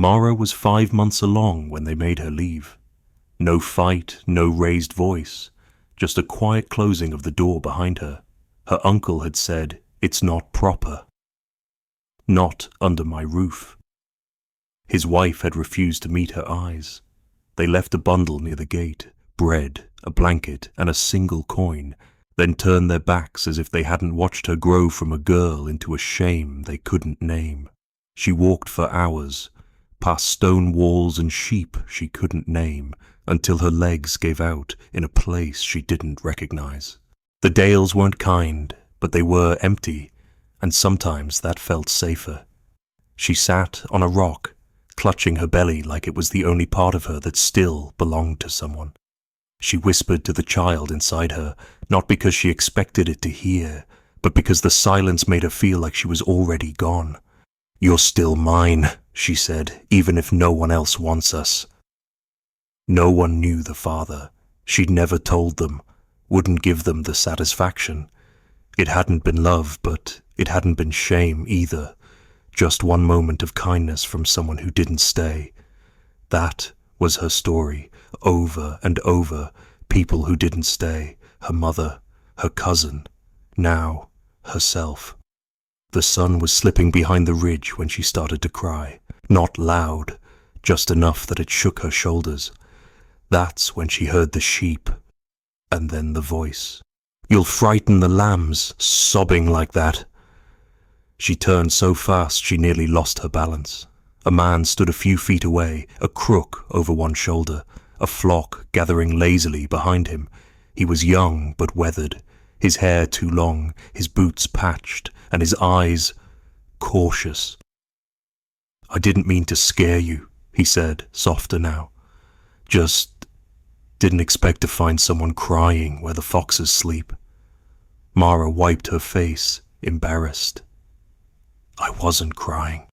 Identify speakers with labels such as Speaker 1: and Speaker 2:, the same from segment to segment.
Speaker 1: Mara was 5 months along when they made her leave. No fight, no raised voice, just a quiet closing of the door behind her. Her uncle had said, "It's not proper. Not under my roof." His wife had refused to meet her eyes. They left a bundle near the gate, bread, a blanket, and a single coin, then turned their backs as if they hadn't watched her grow from a girl into a shame they couldn't name. She walked for hours, past stone walls and sheep she couldn't name, until her legs gave out in a place she didn't recognize. The dales weren't kind, but they were empty, and sometimes that felt safer. She sat on a rock, clutching her belly like it was the only part of her that still belonged to someone. She whispered to the child inside her, not because she expected it to hear, but because the silence made her feel like she was already gone. "You're still mine," she said, "even if no one else wants us." No one knew the father. She'd never told them, wouldn't give them the satisfaction. It hadn't been love, but it hadn't been shame either. Just one moment of kindness from someone who didn't stay. That was her story, over and over. People who didn't stay, her mother, her cousin, now herself. The sun was slipping behind the ridge when she started to cry. Not loud, just enough that it shook her shoulders. That's when she heard the sheep, and then the voice. "You'll frighten the lambs, sobbing like that." She turned so fast she nearly lost her balance. A man stood a few feet away, a crook over one shoulder, a flock gathering lazily behind him. He was young but weathered, his hair too long, his boots patched, and his eyes cautious. "I didn't mean to scare you," he said, softer now. "Just didn't expect to find someone crying where the foxes sleep." Mara wiped her face, embarrassed. "I wasn't crying."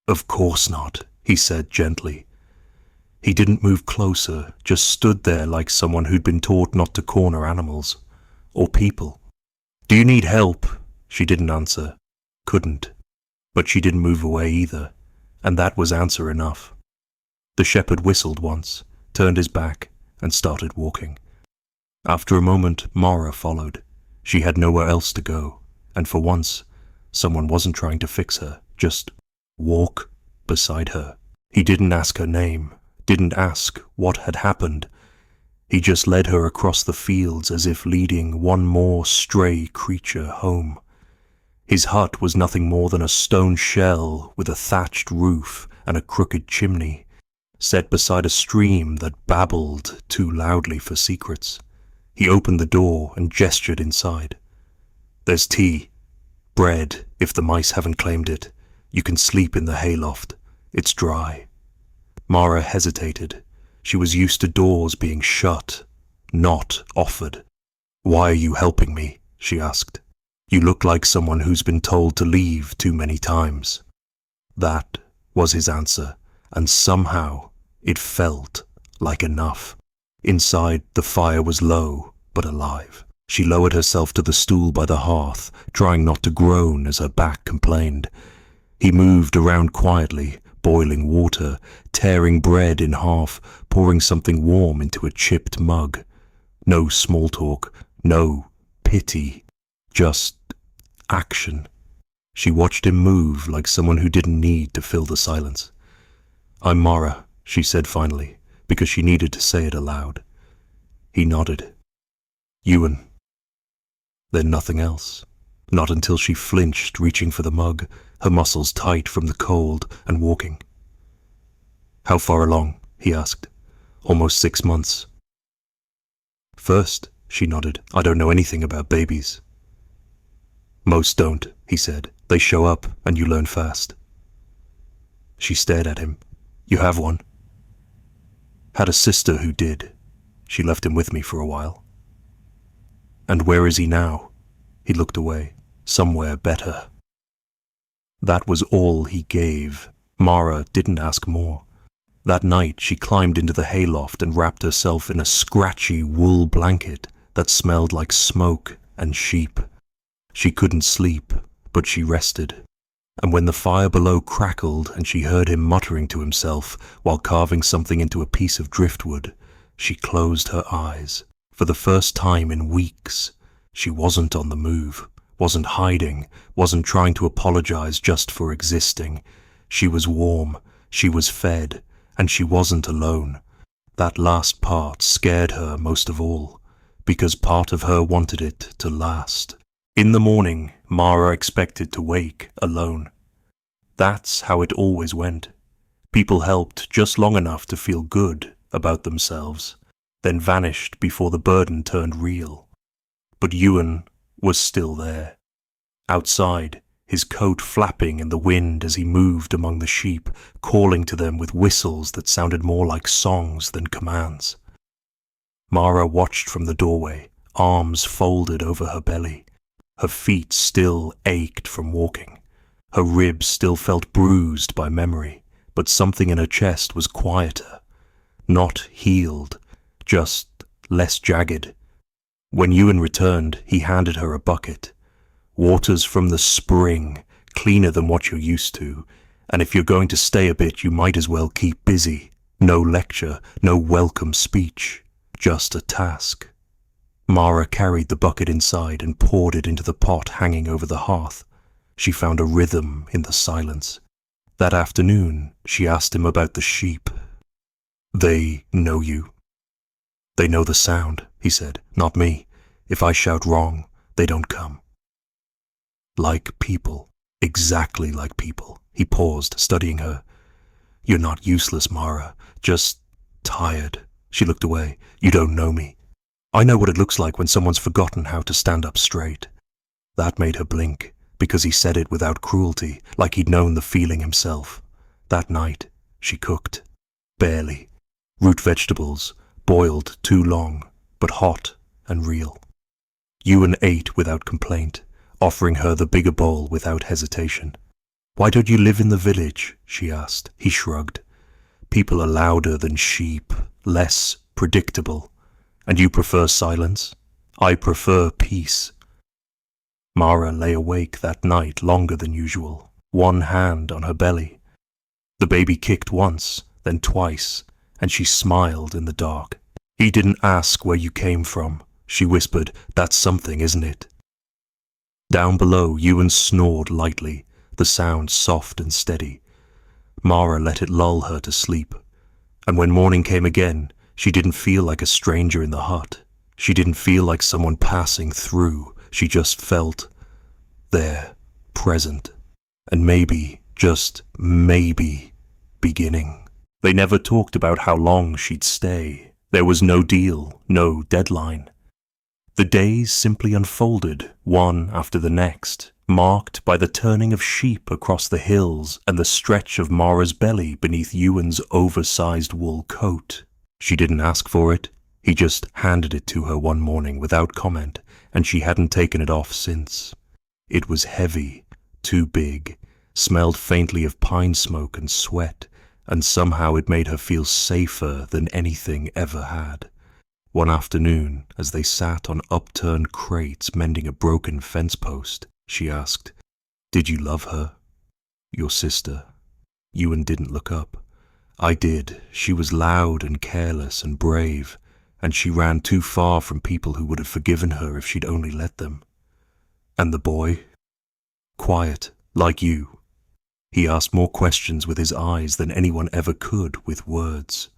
Speaker 1: "Of course not," he said gently. He didn't move closer, just stood there like someone who'd been taught not to corner animals, or people. "Do you need help?" She didn't answer, couldn't, but she didn't move away either, and that was answer enough. The shepherd whistled once, turned his back, and started walking. After a moment, Mara followed. She had nowhere else to go, and for once, someone wasn't trying to fix her, just walk beside her. He didn't ask her name, didn't ask what had happened. He just led her across the fields as if leading one more stray creature home. His hut was nothing more than a stone shell with a thatched roof and a crooked chimney, set beside a stream that babbled too loudly for secrets. He opened the door and gestured inside. "There's tea. Bread, if the mice haven't claimed it. You can sleep in the hayloft. It's dry." Mara hesitated. She was used to doors being shut, not offered. "Why are you helping me?" she asked. "You look like someone who's been told to leave too many times." That was his answer, and somehow it felt like enough. Inside, the fire was low, but alive. She lowered herself to the stool by the hearth, trying not to groan as her back complained. He moved around quietly, boiling water, tearing bread in half, pouring something warm into a chipped mug. No small talk, no pity, just action. She watched him move like someone who didn't need to fill the silence. "I'm Mara," she said finally, because she needed to say it aloud. He nodded. "Ewan." Then nothing else. Not until she flinched, reaching for the mug, her muscles tight from the cold, and walking. "How far along?" he asked. "Almost 6 months." "First," she nodded, "I don't know anything about babies." "Most don't," he said. "They show up, and you learn fast." She stared at him. "You have one?" "Had a sister who did. She left him with me for a while." "And where is he now?" He looked away. "Somewhere better." That was all he gave. Mara didn't ask more. That night she climbed into the hayloft and wrapped herself in a scratchy wool blanket that smelled like smoke and sheep. She couldn't sleep, but she rested. And when the fire below crackled and she heard him muttering to himself while carving something into a piece of driftwood, she closed her eyes. For the first time in weeks, she wasn't on the move, wasn't hiding, wasn't trying to apologize just for existing. She was warm, she was fed, and she wasn't alone. That last part scared her most of all, because part of her wanted it to last. In the morning, Mara expected to wake alone. That's how it always went. People helped just long enough to feel good about themselves, then vanished before the burden turned real. But Ewan was still there. Outside, his coat flapping in the wind as he moved among the sheep, calling to them with whistles that sounded more like songs than commands. Mara watched from the doorway, arms folded over her belly. Her feet still ached from walking. Her ribs still felt bruised by memory, but something in her chest was quieter. Not healed, just less jagged. When Ewan returned, he handed her a bucket. Water's from the spring, cleaner than what you're used to, and if you're going to stay a bit, you might as well keep busy. No lecture, no welcome speech, just a task. Mara carried the bucket inside and poured it into the pot hanging over the hearth. She found a rhythm in the silence. That afternoon, she asked him about the sheep. They know you. They know the sound, he said, not me. If I shout wrong, they don't come. Like people, exactly like people. He paused, studying her. You're not useless, Mara, just tired. She looked away. You don't know me. I know what it looks like when someone's forgotten how to stand up straight. That made her blink, because he said it without cruelty, like he'd known the feeling himself. That night, she cooked. Barely. Root vegetables, boiled too long, but hot and real. Ewan ate without complaint, offering her the bigger bowl without hesitation. Why don't you live in the village? She asked. He shrugged. People are louder than sheep, less predictable. And you prefer silence? I prefer peace. Mara lay awake that night longer than usual, one hand on her belly. The baby kicked once, then twice, and she smiled in the dark. He didn't ask where you came from. She whispered, that's something, isn't it? Down below, Ewan snored lightly, the sound soft and steady. Mara let it lull her to sleep. And when morning came again, she didn't feel like a stranger in the hut. She didn't feel like someone passing through. She just felt there, present, and maybe, just maybe, beginning. They never talked about how long she'd stay. There was no deal, no deadline. The days simply unfolded, one after the next, marked by the turning of sheep across the hills and the stretch of Mara's belly beneath Ewan's oversized wool coat. She didn't ask for it. He just handed it to her one morning without comment, and she hadn't taken it off since. It was heavy, too big, smelled faintly of pine smoke and sweat, and somehow it made her feel safer than anything ever had. One afternoon, as they sat on upturned crates mending a broken fence post, she asked, "Did you love her? Your sister?" Ewan didn't look up. "I did. She was loud and careless and brave, and she ran too far from people who would have forgiven her if she'd only let them." "And the boy?" "Quiet, like you." He asked more questions with his eyes than anyone ever could with words.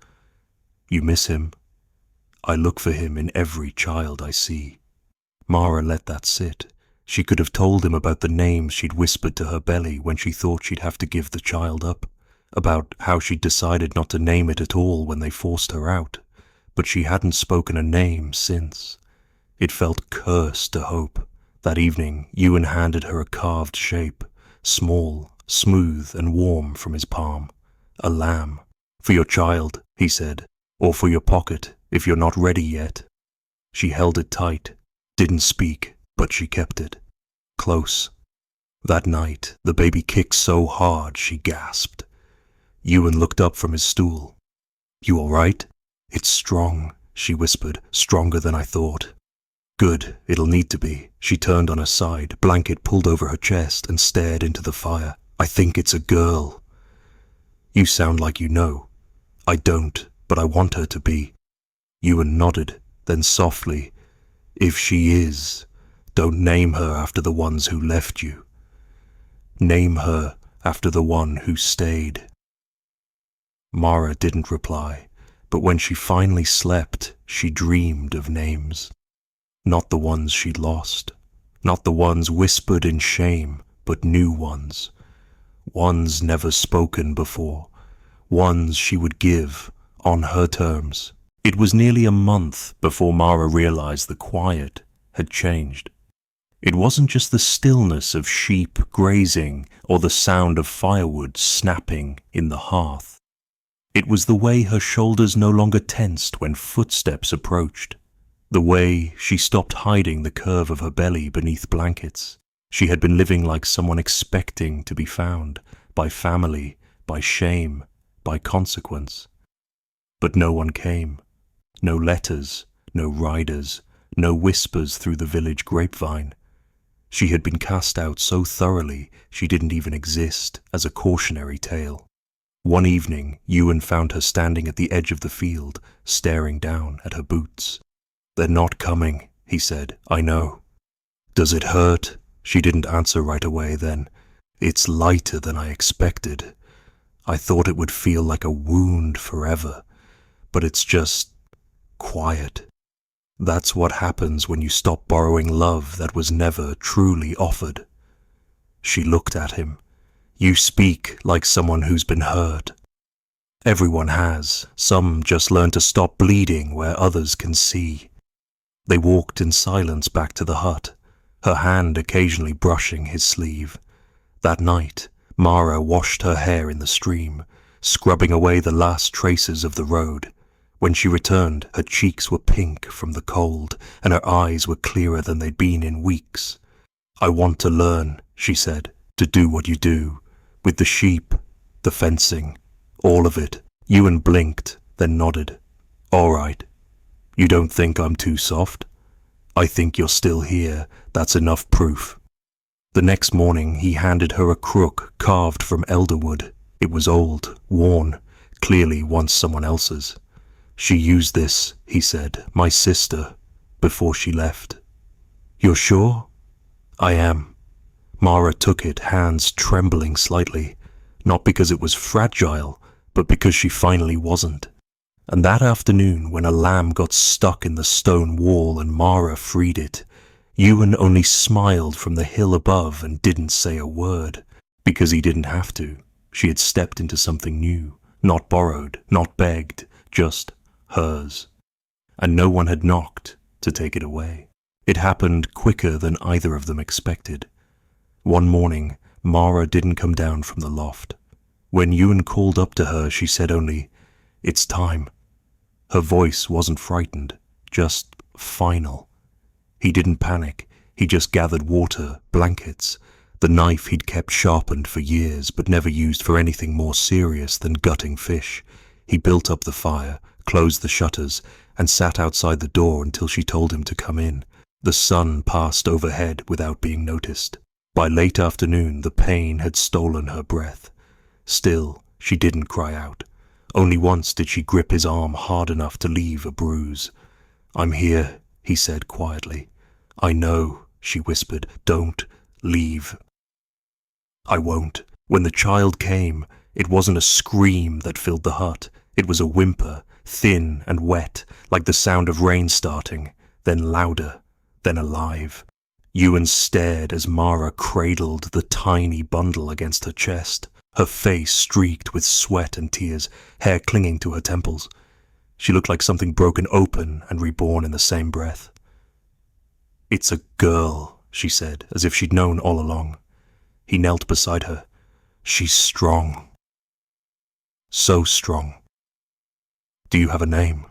Speaker 1: "You miss him?" "I look for him in every child I see." Mara let that sit. She could have told him about the names she'd whispered to her belly when she thought she'd have to give the child up, about how she'd decided not to name it at all when they forced her out, but she hadn't spoken a name since. It felt cursed to hope. That evening, Ewan handed her a carved shape, small, smooth and warm from his palm. A lamb. "For your child," he said, "or for your pocket, if you're not ready yet." She held it tight, didn't speak, but she kept it. Close. That night, the baby kicked so hard she gasped. Ewan looked up from his stool. "You all right?" "It's strong," she whispered, "stronger than I thought." "Good, it'll need to be." She turned on her side, blanket pulled over her chest, and stared into the fire. I think it's a girl. You sound like you know. I don't, but I want her to be. Ewan nodded, then softly, if she is, don't name her after the ones who left you. Name her after the one who stayed. Mara didn't reply, but when she finally slept, she dreamed of names. Not the ones she'd lost, not the ones whispered in shame, but new ones. Ones never spoken before, ones she would give on her terms. It was nearly a month before Mara realized the quiet had changed. It wasn't just the stillness of sheep grazing or the sound of firewood snapping in the hearth. It was the way her shoulders no longer tensed when footsteps approached, the way she stopped hiding the curve of her belly beneath blankets. She had been living like someone expecting to be found, by family, by shame, by consequence. But no one came. No letters, no riders, no whispers through the village grapevine. She had been cast out so thoroughly she didn't even exist as a cautionary tale. One evening, Ewan found her standing at the edge of the field, staring down at her boots. "They're not coming," he said. "I know." "Does it hurt?" She didn't answer right away then. "It's lighter than I expected. I thought it would feel like a wound forever, but it's just quiet. That's what happens when you stop borrowing love that was never truly offered." She looked at him. "You speak like someone who's been hurt." "Everyone has. Some just learn to stop bleeding where others can see." They walked in silence back to the hut, her hand occasionally brushing his sleeve. That night, Mara washed her hair in the stream, scrubbing away the last traces of the road. When she returned, her cheeks were pink from the cold, and her eyes were clearer than they'd been in weeks. "I want to learn," she said, "to do what you do, with the sheep, the fencing, all of it." Ewan blinked, then nodded. "All right. You don't think I'm too soft? I think you're still here. That's enough proof." The next morning he handed her a crook carved from elderwood. It was old, worn, clearly once someone else's. "She used this," he said, "my sister, before she left." "You're sure?" "I am." Mara took it, hands trembling slightly, not because it was fragile, but because she finally wasn't. And that afternoon, when a lamb got stuck in the stone wall and Mara freed it, Ewan only smiled from the hill above and didn't say a word, because he didn't have to. She had stepped into something new, not borrowed, not begged, just hers. And no one had knocked to take it away. It happened quicker than either of them expected. One morning, Mara didn't come down from the loft. When Ewan called up to her, she said only, "It's time." Her voice wasn't frightened, just final. He didn't panic. He just gathered water, blankets, the knife he'd kept sharpened for years but never used for anything more serious than gutting fish. He built up the fire, closed the shutters, and sat outside the door until she told him to come in. The sun passed overhead without being noticed. By late afternoon, the pain had stolen her breath. Still, she didn't cry out. Only once did she grip his arm hard enough to leave a bruise. "I'm here," he said quietly. "I know," she whispered. "Don't leave." "I won't." When the child came, it wasn't a scream that filled the hut. It was a whimper, thin and wet, like the sound of rain starting, then louder, then alive. Ewan stared as Mara cradled the tiny bundle against her chest, her face streaked with sweat and tears, hair clinging to her temples. She looked like something broken open and reborn in the same breath. "It's a girl," she said, as if she'd known all along. He knelt beside her. "She's strong. So strong. Do you have a name?"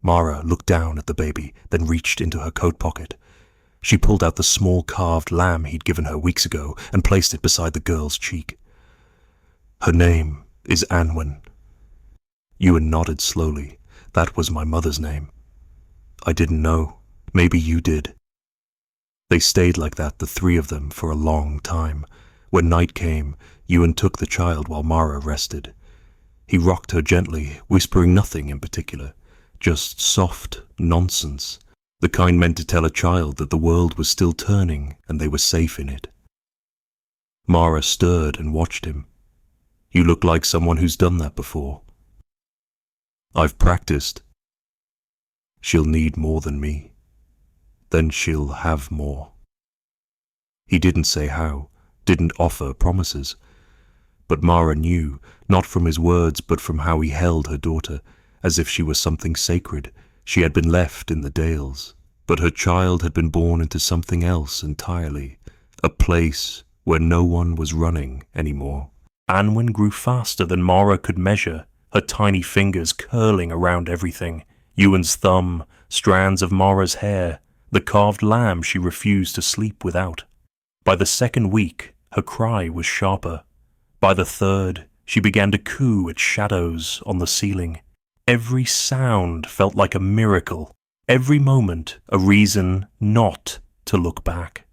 Speaker 1: Mara looked down at the baby, then reached into her coat pocket. She pulled out the small carved lamb he'd given her weeks ago and placed it beside the girl's cheek. "Her name is Anwen." Ewan nodded slowly. "That was my mother's name." "I didn't know. Maybe you did." They stayed like that, the three of them, for a long time. When night came, Ewan took the child while Mara rested. He rocked her gently, whispering nothing in particular, just soft nonsense, the kind meant to tell a child that the world was still turning and they were safe in it. Mara stirred and watched him. You look like someone who's done that before. I've practiced. She'll need more than me. Then she'll have more. He didn't say how, didn't offer promises. But Mara knew, not from his words but from how he held her daughter, as if she was something sacred. She had been left in the Dales, but her child had been born into something else entirely, a place where no one was running anymore. Anwen grew faster than Mara could measure, her tiny fingers curling around everything. Ewan's thumb, strands of Mara's hair, the carved lamb she refused to sleep without. By the second week, her cry was sharper. By the third, she began to coo at shadows on the ceiling. Every sound felt like a miracle, every moment a reason not to look back.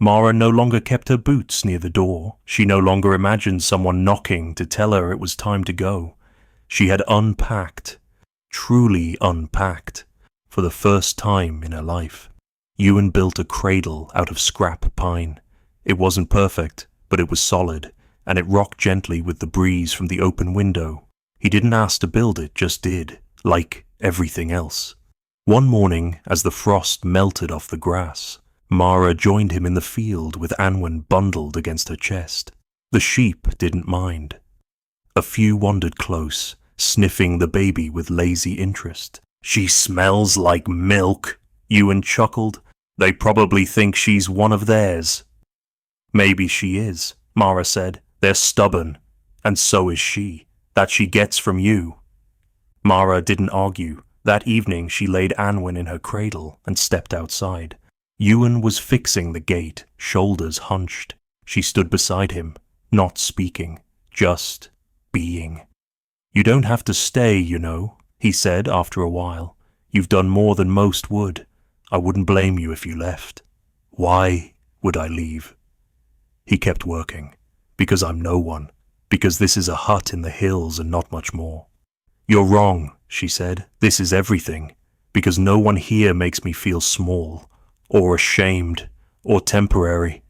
Speaker 1: Mara no longer kept her boots near the door. She no longer imagined someone knocking to tell her it was time to go. She had unpacked, truly unpacked, for the first time in her life. Ewan built a cradle out of scrap pine. It wasn't perfect, but it was solid, and it rocked gently with the breeze from the open window. He didn't ask to build it, just did, like everything else. One morning, as the frost melted off the grass, Mara joined him in the field with Anwen bundled against her chest. The sheep didn't mind. A few wandered close, sniffing the baby with lazy interest. She smells like milk, Ewan chuckled. They probably think she's one of theirs. Maybe she is, Mara said. They're stubborn, and so is she. That she gets from you. Mara didn't argue. That evening she laid Anwen in her cradle and stepped outside. Ewan was fixing the gate, shoulders hunched. She stood beside him, not speaking, just being. You don't have to stay, you know, he said after a while. You've done more than most would. I wouldn't blame you if you left. Why would I leave? He kept working. Because I'm no one. Because this is a hut in the hills and not much more. You're wrong, she said. This is everything. Because no one here makes me feel small, or ashamed, or temporary.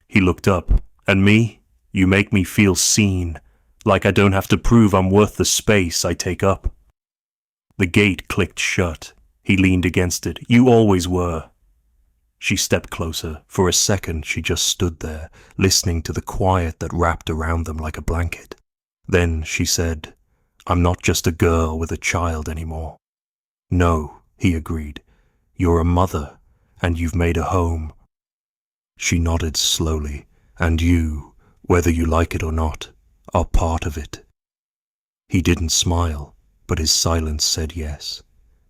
Speaker 1: He looked up. And me? You make me feel seen, like I don't have to prove I'm worth the space I take up. The gate clicked shut. He leaned against it. You always were. She stepped closer. For a second she just stood there, listening to the quiet that wrapped around them like a blanket. Then she said, I'm not just a girl with a child anymore. No, he agreed. You're a mother, and you've made a home. She nodded slowly. And you, whether you like it or not, are part of it. He didn't smile, but his silence said yes,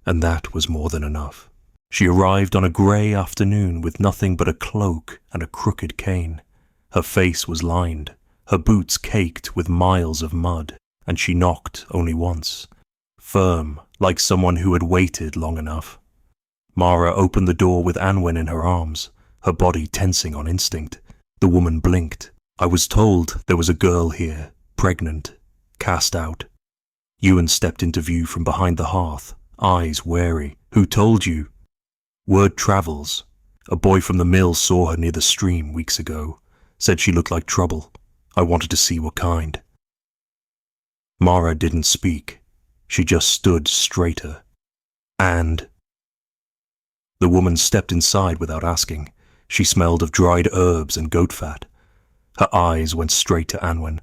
Speaker 1: and that was more than enough. She arrived on a grey afternoon with nothing but a cloak and a crooked cane. Her face was lined, her boots caked with miles of mud, and she knocked only once, firm, like someone who had waited long enough. Mara opened the door with Anwen in her arms, her body tensing on instinct. The woman blinked. I was told there was a girl here, pregnant, cast out. Ewan stepped into view from behind the hearth, eyes wary. Who told you? Word travels. A boy from the mill saw her near the stream weeks ago. Said she looked like trouble. I wanted to see what kind. Mara didn't speak. She just stood straighter. And? The woman stepped inside without asking. She smelled of dried herbs and goat fat. Her eyes went straight to Anwen.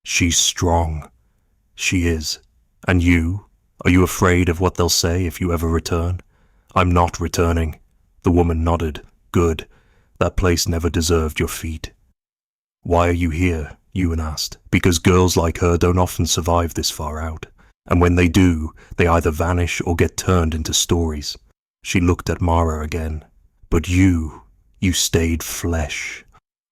Speaker 1: She's strong. She is. And you? Are you afraid of what they'll say if you ever return? I'm not returning. The woman nodded. Good. That place never deserved your feet. Why are you here? Ewan asked. Because girls like her don't often survive this far out. And when they do, they either vanish or get turned into stories. She looked at Mara again. But you stayed flesh.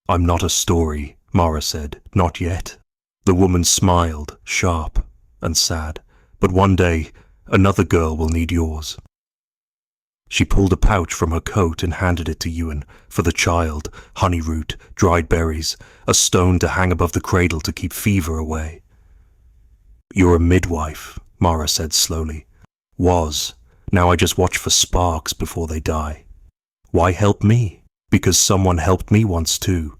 Speaker 1: I'm not a story, Mara said. Not yet. The woman smiled, sharp and sad. But one day, another girl will need yours. She pulled a pouch from her coat and handed it to Ewan. For the child, honey root, dried berries, a stone to hang above the cradle to keep fever away. "You're a midwife," Mara said slowly. "Was. Now I just watch for sparks before they die." "Why help me?" "Because someone helped me once too."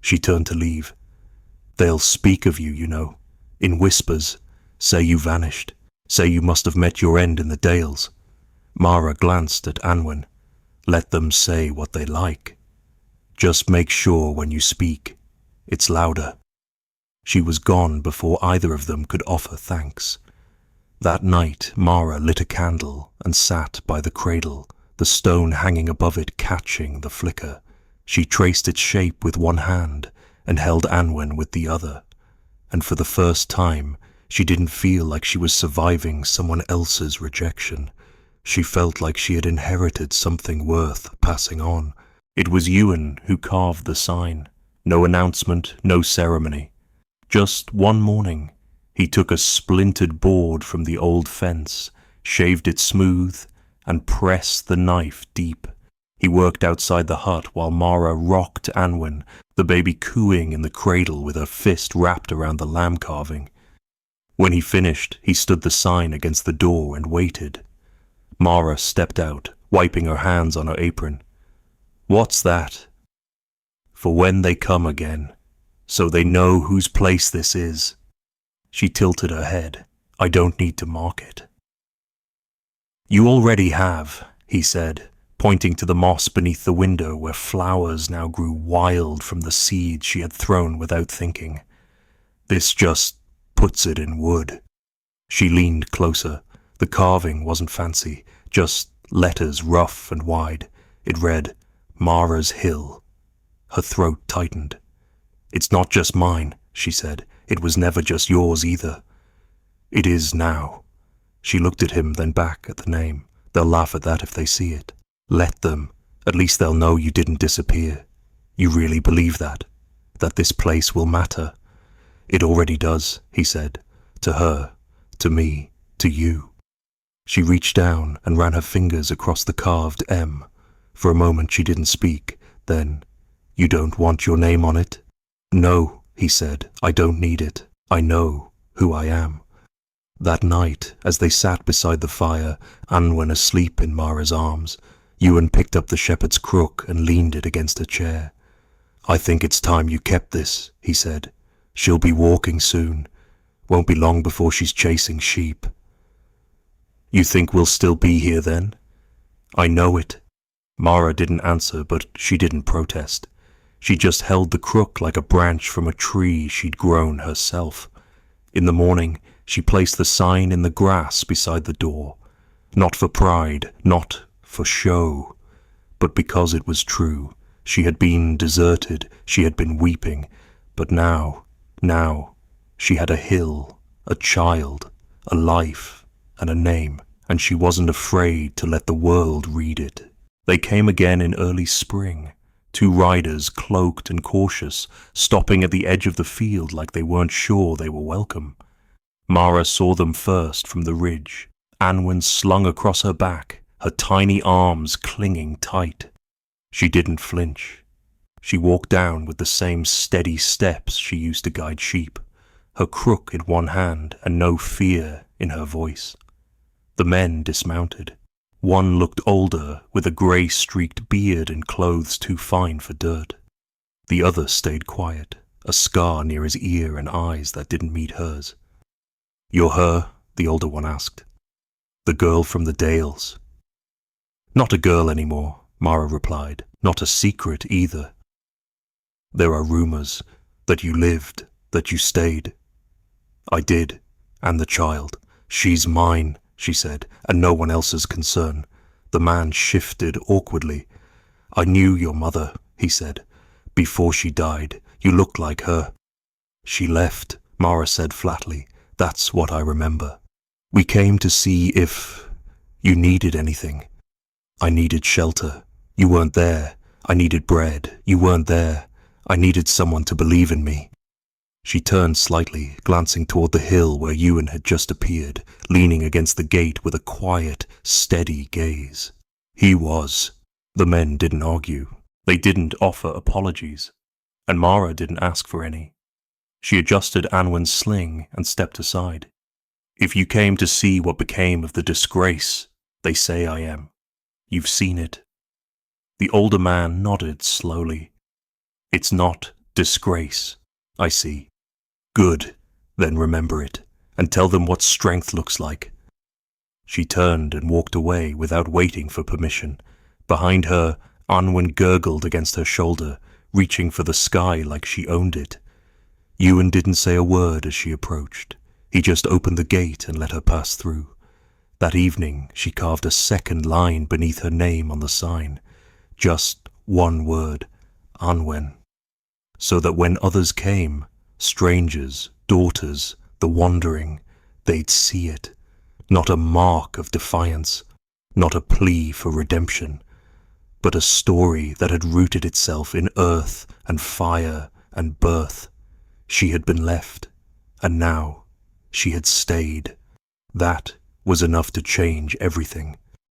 Speaker 1: She turned to leave. "They'll speak of you, you know, in whispers, say you vanished, say you must have met your end in the Dales." Mara glanced at Anwen. "Let them say what they like. Just make sure when you speak, it's louder." She was gone before either of them could offer thanks. That night, Mara lit a candle and sat by the cradle, the stone hanging above it catching the flicker. She traced its shape with one hand and held Anwen with the other, and for the first time, she didn't feel like she was surviving someone else's rejection. She felt like she had inherited something worth passing on. It was Ewan who carved the sign. No announcement, no ceremony. Just one morning, he took a splintered board from the old fence, shaved it smooth, and pressed the knife deep. He worked outside the hut while Mara rocked Anwen, the baby cooing in the cradle with her fist wrapped around the lamb carving. When he finished, he stood the sign against the door and waited. Mara stepped out, wiping her hands on her apron. "What's that?" "For when they come again, so they know whose place this is." She tilted her head. "I don't need to mark it." "You already have," he said, pointing to the moss beneath the window where flowers now grew wild from the seeds she had thrown without thinking. "This just puts it in wood." She leaned closer. The carving wasn't fancy, just letters rough and wide. It read, "Mara's Hill." Her throat tightened. "It's not just mine," she said. "It was never just yours either." "It is now." She looked at him, then back at the name. "They'll laugh at that if they see it." "Let them. At least they'll know you didn't disappear. You really believe that? That this place will matter?" "It already does," he said. "To her, to me, to you." She reached down and ran her fingers across the carved M. For a moment she didn't speak. Then, "You don't want your name on it?" "No," he said. "I don't need it. I know who I am." That night, as they sat beside the fire, Anwen asleep in Mara's arms, Ewan picked up the shepherd's crook and leaned it against a chair. "I think it's time you kept this," he said. "She'll be walking soon. Won't be long before she's chasing sheep." "You think we'll still be here then?" "I know it." Mara didn't answer, but she didn't protest. She just held the crook like a branch from a tree she'd grown herself. In the morning, she placed the sign in the grass beside the door. Not for pride, not for show, but because it was true. She had been deserted, she had been weeping, but now, she had a hill, a child, a life, and a name, and she wasn't afraid to let the world read it. They came again in early spring, 2 riders cloaked and cautious, stopping at the edge of the field like they weren't sure they were welcome. Mara saw them first from the ridge, Anwen slung across her back, her tiny arms clinging tight. She didn't flinch. She walked down with the same steady steps she used to guide sheep, her crook in one hand and no fear in her voice. The men dismounted. One looked older, with a grey-streaked beard and clothes too fine for dirt. The other stayed quiet, a scar near his ear and eyes that didn't meet hers. "You're her?" the older one asked. "The girl from the Dales." "Not a girl anymore," Mara replied. "Not a secret either. There are rumors that you lived, that you stayed." "I did, and the child. She's mine," she said, "and no one else's concern." The man shifted awkwardly. "I knew your mother," he said. "Before she died, you looked like her." "She left," Mara said flatly. "That's what I remember. We came to see if you needed anything. I needed shelter. You weren't there. I needed bread. You weren't there. I needed someone to believe in me." She turned slightly, glancing toward the hill where Ewan had just appeared, leaning against the gate with a quiet, steady gaze. He was. The men didn't argue. They didn't offer apologies. And Mara didn't ask for any. She adjusted Anwen's sling and stepped aside. If you came to see what became of the disgrace, they say I am. You've seen it. The older man nodded slowly. It's not disgrace, I see. Good, then remember it, and tell them what strength looks like. She turned and walked away without waiting for permission. Behind her, Anwen gurgled against her shoulder, reaching for the sky like she owned it. Ewan didn't say a word as she approached. He just opened the gate and let her pass through. That evening, she carved a second line beneath her name on the sign. Just one word, Anwen. So that when others came, strangers, daughters, the wandering, they'd see it. Not a mark of defiance, not a plea for redemption, but a story that had rooted itself in earth and fire and birth. She had been left, and now she had stayed. That was enough to change everything.